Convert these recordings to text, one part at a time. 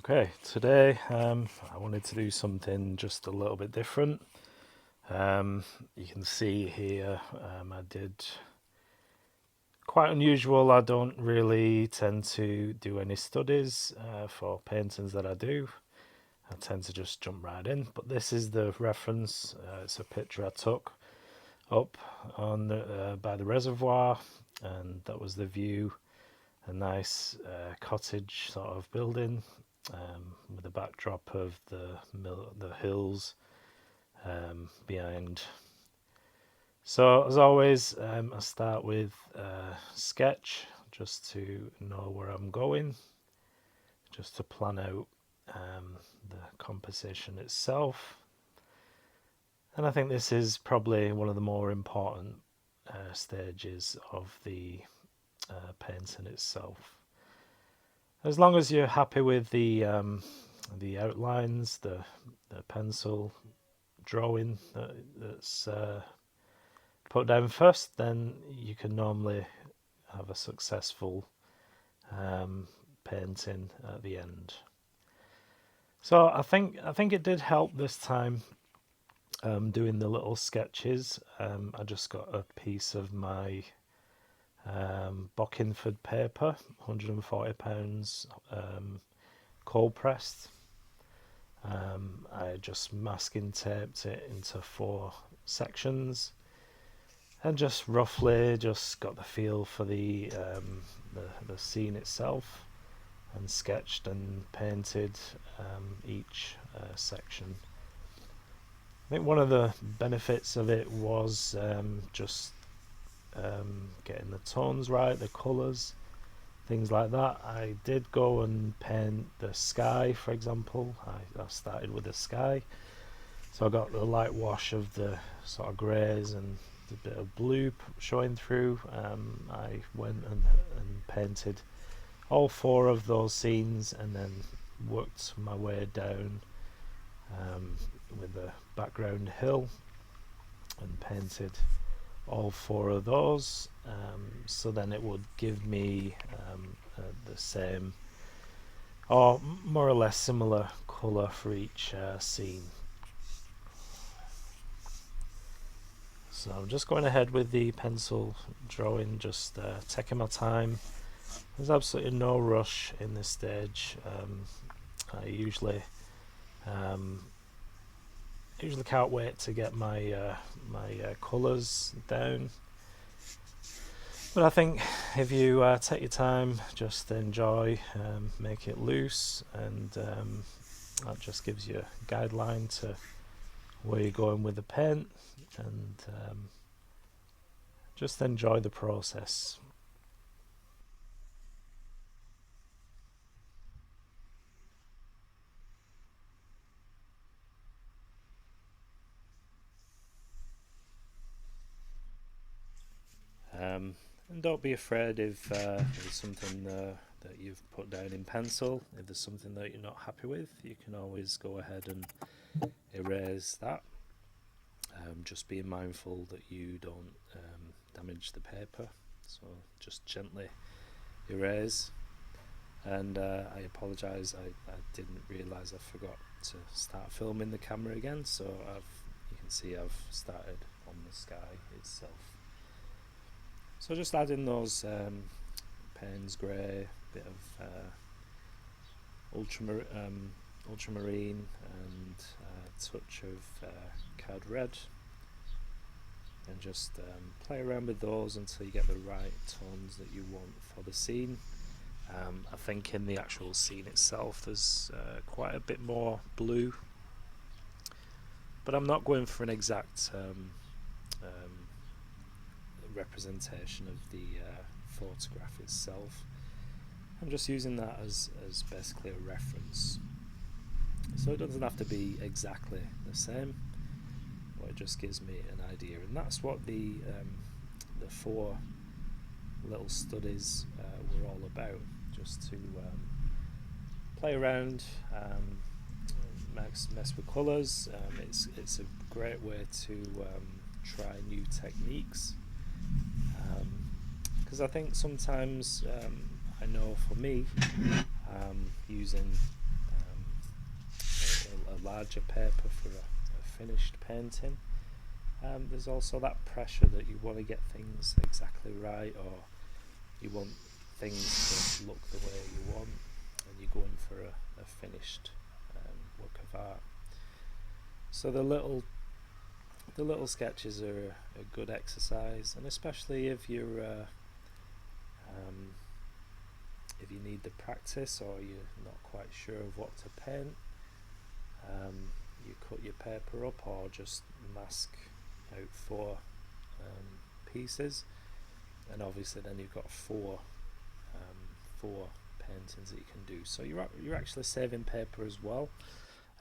Okay, today I wanted to do something just a little bit different. You can see here I did quite unusual. I don't really tend to do any studies for paintings that I do. I tend to just jump right in, but this is the reference. It's a picture I took up on by the reservoir, and that was the view. A nice cottage sort of building with a backdrop of the hills behind. So as always, I start with a sketch just to know where I'm going, just to plan out the composition itself. And I think this is probably one of the more important stages of the painting itself. As long as you're happy with the outlines, the pencil drawing that's put down first, then you can normally have a successful painting at the end. So I think it did help this time doing the little sketches. I just got a piece of my Bockingford paper, £140, cold pressed. I just masking taped it into 4 sections and just roughly just got the feel for the scene itself and sketched and painted each section. I think one of the benefits of it was just getting the tones right, the colours, things like that. I did go and paint the sky, for example. I started with the sky, so I got the light wash of the sort of greys and a bit of blue showing through. I went and painted all 4 of those scenes and then worked my way down with the background hill and painted all 4 of those, so then it would give me the same or more or less similar colour for each scene. So I'm just going ahead with the pencil drawing, just taking my time. There's absolutely no rush in this stage. I usually can't wait to get my colours down. But I think if you take your time, just enjoy, make it loose, and that just gives you a guideline to where you're going with the paint, and just enjoy the process. And don't be afraid if there's something that you've put down in pencil. If there's something that you're not happy with, you can always go ahead and erase that. Just being mindful that you don't damage the paper, so just gently erase. And I apologise, I didn't realise I forgot to start filming the camera again, so you can see I've started on the sky itself. So just adding those Payne's grey, bit of ultramarine and a touch of cad red, and just play around with those until you get the right tones that you want for the scene. I think in the actual scene itself there's quite a bit more blue, but I'm not going for an exact representation of the photograph itself. I'm just using that as basically a reference, so it doesn't have to be exactly the same, but it just gives me an idea. And that's what the 4 little studies were all about, just to play around, mess with colours. It's a great way to try new techniques, because I think sometimes I know for me using a larger paper for a finished painting. There's also that pressure that you want to get things exactly right, or you want things to look the way you want, and you're going for a finished work of art. So the little sketches are a good exercise, and especially if you need the practice or you're not quite sure of what to paint, you cut your paper up or just mask out 4 pieces, and obviously then you've got four paintings that you can do. So you're actually saving paper as well.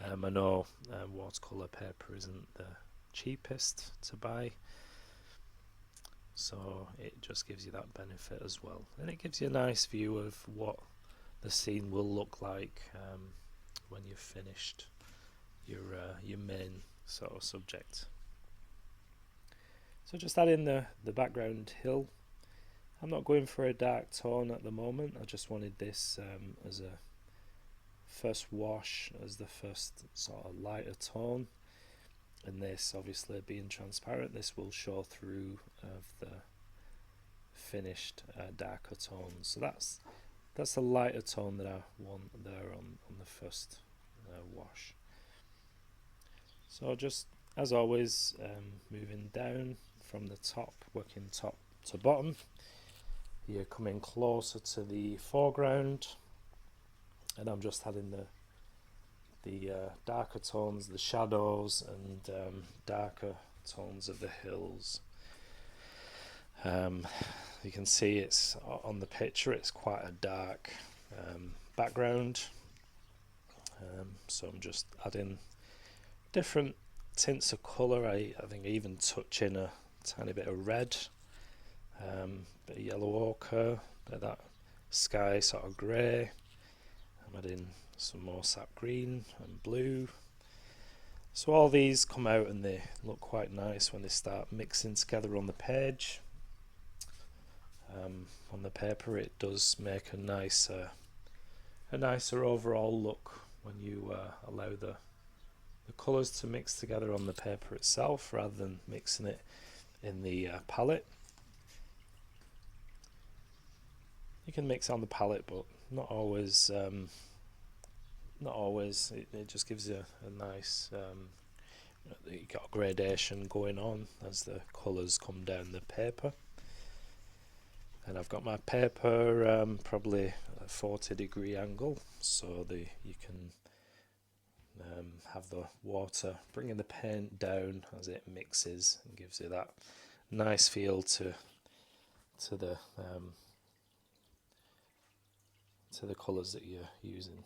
I know watercolour paper isn't the cheapest to buy, so it just gives you that benefit as well, and it gives you a nice view of what the scene will look like when you've finished your main sort of subject. So just adding the background hill. I'm not going for a dark tone at the moment. I just wanted this as a first wash, as the first sort of lighter tone, and this obviously being transparent, this will show through of the finished darker tones. So that's the lighter tone that I want there on the first wash. So just as always, moving down from the top, working top to bottom. You're coming closer to the foreground, and I'm just adding the darker tones, the shadows, and darker tones of the hills. You can see it's on the picture, it's quite a dark background, so I'm just adding different tints of colour. I think I even touch in a tiny bit of red, bit of yellow ochre, bit of that sky sort of grey. I'm adding some more sap green and blue. So all these come out and they look quite nice when they start mixing together on the page. On the paper it does make a nicer overall look when you allow the colours to mix together on the paper itself rather than mixing it in the palette. You can mix on the palette, but not always. It just gives you a nice you got gradation going on as the colours come down the paper. And I've got my paper probably a 40-degree angle, so you can have the water bringing the paint down as it mixes and gives you that nice feel to the colours that you're using.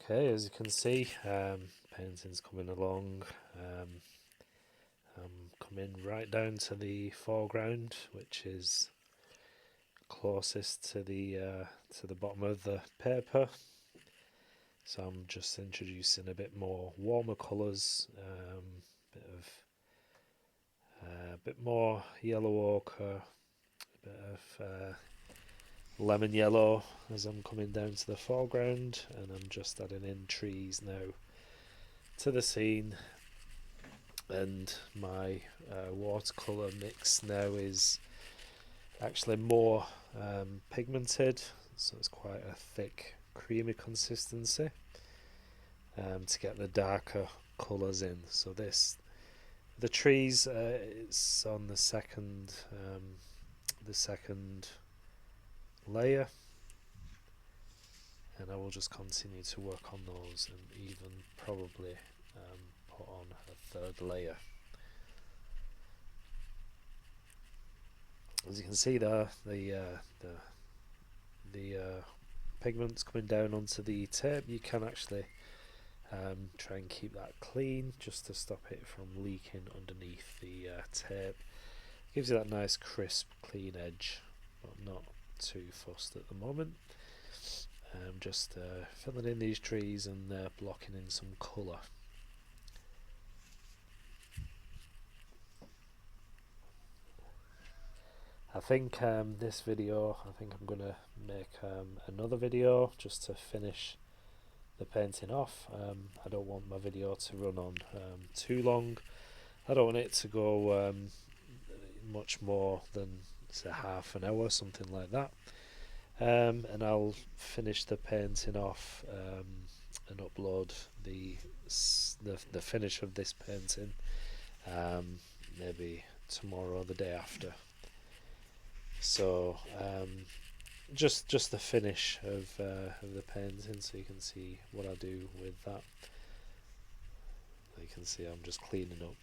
Okay, as you can see, painting's coming along. I'm coming right down to the foreground, which is closest to the bottom of the paper. So I'm just introducing a bit more warmer colours, bit more yellow ochre, a bit of lemon yellow as I'm coming down to the foreground, and I'm just adding in trees now to the scene. And my watercolour mix now is actually more pigmented, so it's quite a thick creamy consistency to get the darker colours in. So the trees, it's on the second layer, and I will just continue to work on those and even probably put on a third layer. As you can see there, the pigment's coming down onto the tape. You can actually try and keep that clean just to stop it from leaking underneath the tape. Gives you that nice crisp clean edge, but not too fussed at the moment. Just filling in these trees and blocking in some colour. I think this video, I think I'm going to make another video just to finish the painting off. I don't want my video to run on too long. I don't want it to go much more than, say, half an hour, something like that. And I'll finish the painting off and upload the finish of this painting maybe tomorrow or the day after. So just the finish of the painting, so you can see what I do with that. You can see I'm just cleaning up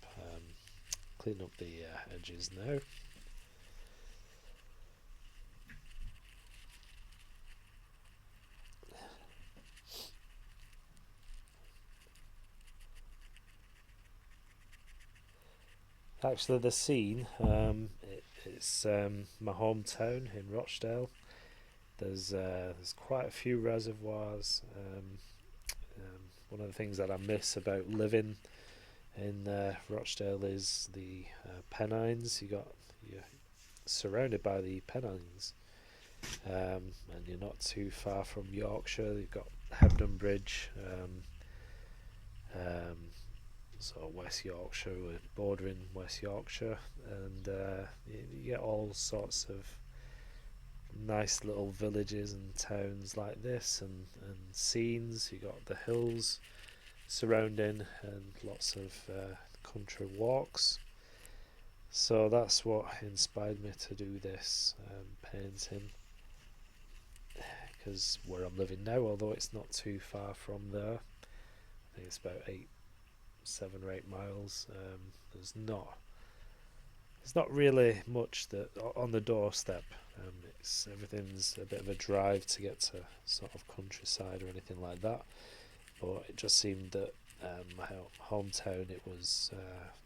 the edges now. Actually, the scene, it's my hometown in Rochdale. There's quite a few reservoirs. One of the things that I miss about living in Rochdale is the Pennines. You're surrounded by the Pennines, and you're not too far from Yorkshire. You've got Hebden Bridge. So West Yorkshire, we're bordering West Yorkshire, and you get all sorts of nice little villages and towns like this, and scenes. You got the hills surrounding, and lots of country walks. So that's what inspired me to do this painting, because where I'm living now, although it's not too far from there, I think it's about 7 or 8 miles. There's not really much that on the doorstep. Everything's a bit of a drive to get to sort of countryside or anything like that. But it just seemed that my hometown, it was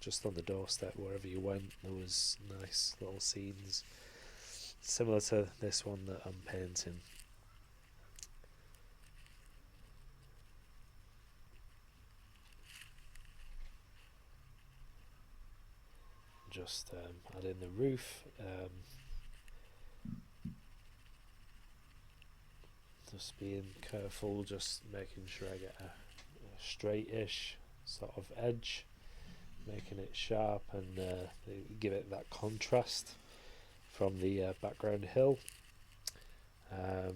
just on the doorstep. Wherever you went, there was nice little scenes similar to this one that I'm painting. Just adding the roof, just being careful, just making sure I get a straight-ish sort of edge, making it sharp, and give it that contrast from the background hill. I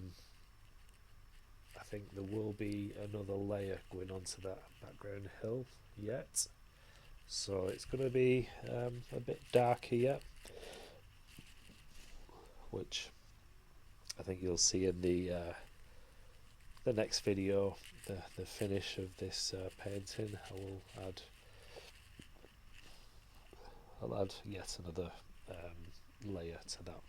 think there will be another layer going onto that background hill yet. So it's going to be a bit darker yet, which I think you'll see in the next video, the finish of this painting. I'll add yet another layer to that.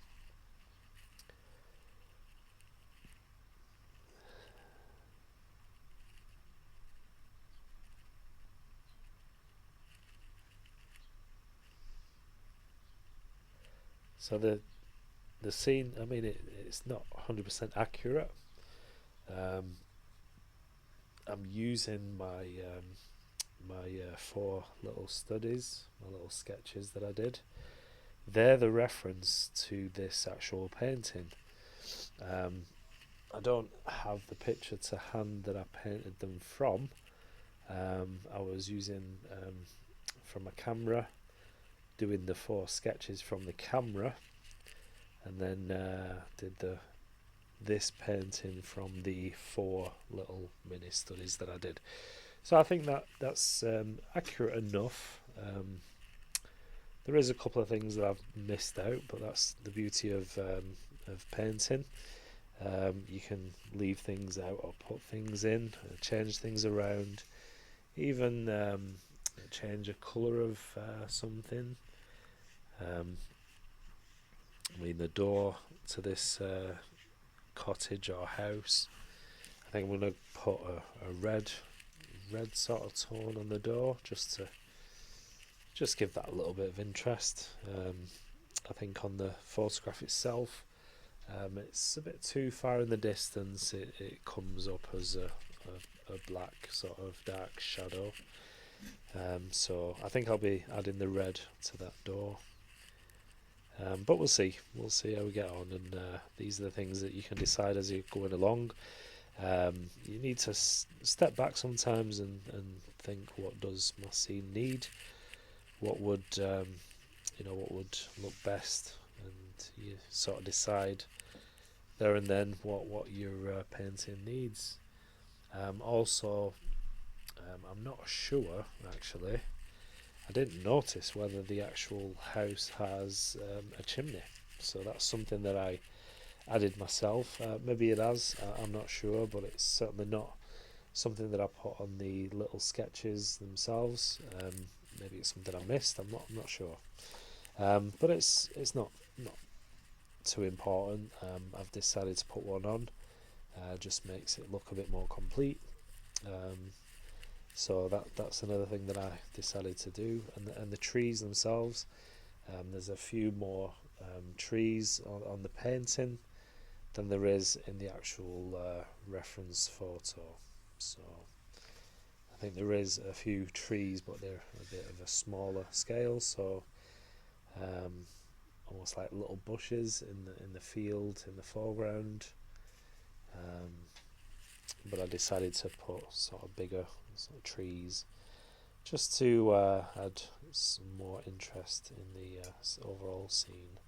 So the scene, I mean, it's not 100% accurate. Um, I'm using my 4 little studies, my little sketches that I did. They're the reference to this actual painting. Um, I don't have the picture to hand that I painted them from. I was using from a camera, doing the 4 sketches from the camera, and then did this painting from the 4 little mini studies that I did. So I think that's accurate enough. There is a couple of things that I've missed out, but that's the beauty of painting. You can leave things out or put things in, change things around, even change a colour of something. I mean, the door to this cottage or house, I think I'm going to put a red sort of tone on the door, just to give that a little bit of interest. I think on the photograph itself, it's a bit too far in the distance. It comes up as a black sort of dark shadow. So I think I'll be adding the red to that door. But we'll see how we get on, and these are the things that you can decide as you're going along. You need to step back sometimes and think, what does my scene need? What would what would look best, and you sort of decide there and then what your painting needs. Also, I'm not sure actually. I didn't notice whether the actual house has a chimney, so that's something that I added myself. Maybe it has, I'm not sure, but it's certainly not something that I put on the little sketches themselves. Maybe it's something I missed. I'm not sure. But it's not too important. I've decided to put one on. Just makes it look a bit more complete. So that's another thing that I decided to do. And the trees themselves, there's a few more trees on the painting than there is in the actual reference photo. So I think there is a few trees, but they're a bit of a smaller scale. So almost like little bushes in the field in the foreground. But I decided to put sort of bigger sort of trees, just to add some more interest in the overall scene.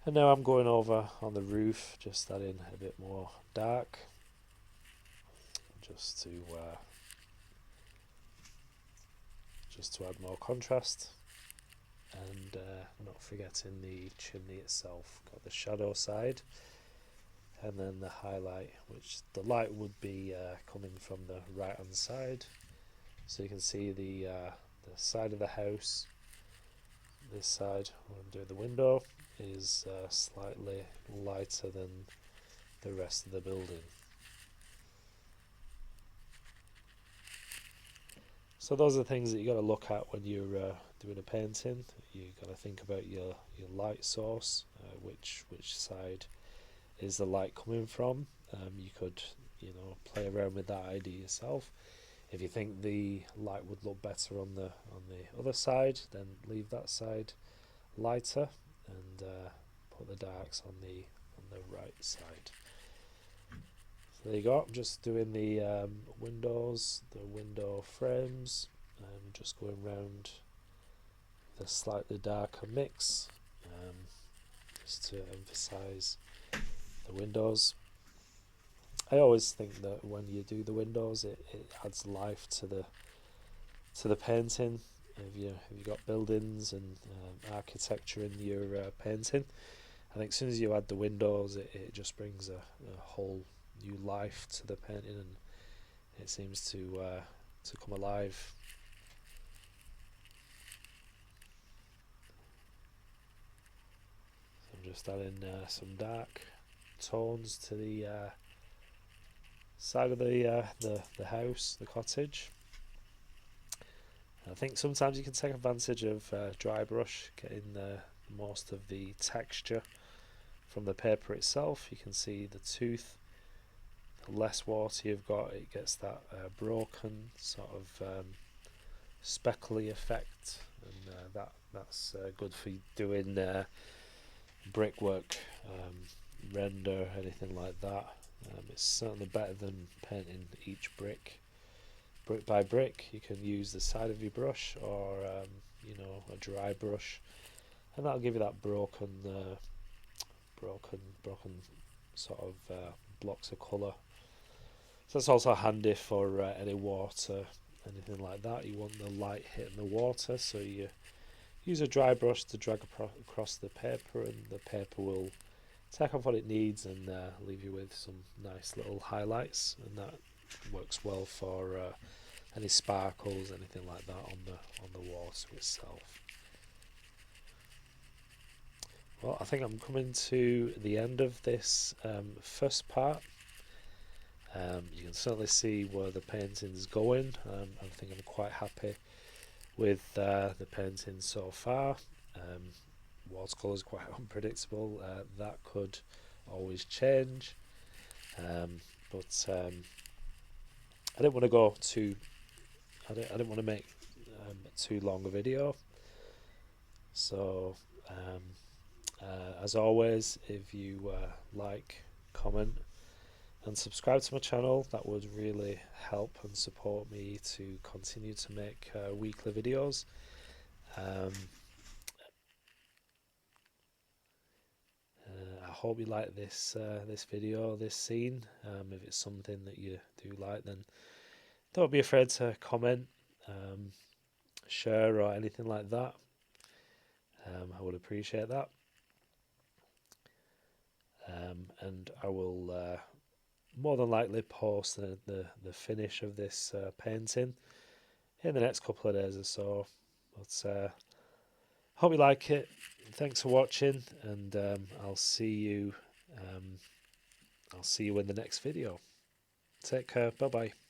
And now I'm going over on the roof, just adding a bit more dark, just to add more contrast, and not forgetting the chimney itself. Got the shadow side, and then the highlight, which the light would be coming from the right hand side, so you can see the side of the house. This side, when I'm doing the window, is slightly lighter than the rest of the building. So those are the things that you got to look at when you're doing a painting. You got to think about your light source, which side is the light coming from. You could play around with that idea yourself. If you think the light would look better on the other side, then leave that side lighter and put the darks on the right side. So there you go. I'm just doing the windows, the window frames, just going around the slightly darker mix, just to emphasize the windows. I always think that when you do the windows, it adds life to the painting. If you got buildings and architecture in your painting, I think as soon as you add the windows, it just brings a whole new life to the painting, and it seems to come alive. So I'm just adding some dark tones to the side of the house, the cottage. I think sometimes you can take advantage of dry brush, getting the most of the texture from the paper itself. You can see the tooth. The less water you've got, it gets that broken sort of speckly effect, and that's good for doing brickwork, render, anything like that. It's certainly better than painting each brick by brick. You can use the side of your brush, or a dry brush, and that'll give you that broken sort of blocks of colour. So that's also handy for any water, anything like that. You want the light hitting the water, so you use a dry brush to drag across the paper, and the paper will take off what it needs and leave you with some nice little highlights, and that works well for any sparkles, anything like that on the water itself. Well, I think I'm coming to the end of this first part. You can certainly see where the painting's going. I think I'm quite happy with the painting so far. Watercolour is quite unpredictable. That could always change. But I didn't want to go too. I didn't want to make too long a video. So as always, if you like, comment, and subscribe to my channel, that would really help and support me to continue to make weekly videos. I hope you like this video, this scene. If it's something that you do like, then don't be afraid to comment, share, or anything like that. I would appreciate that. And I will more than likely post the finish of this painting in the next couple of days or so. But hope you like it. Thanks for watching, and I'll see you in the next video. Take care. Bye bye.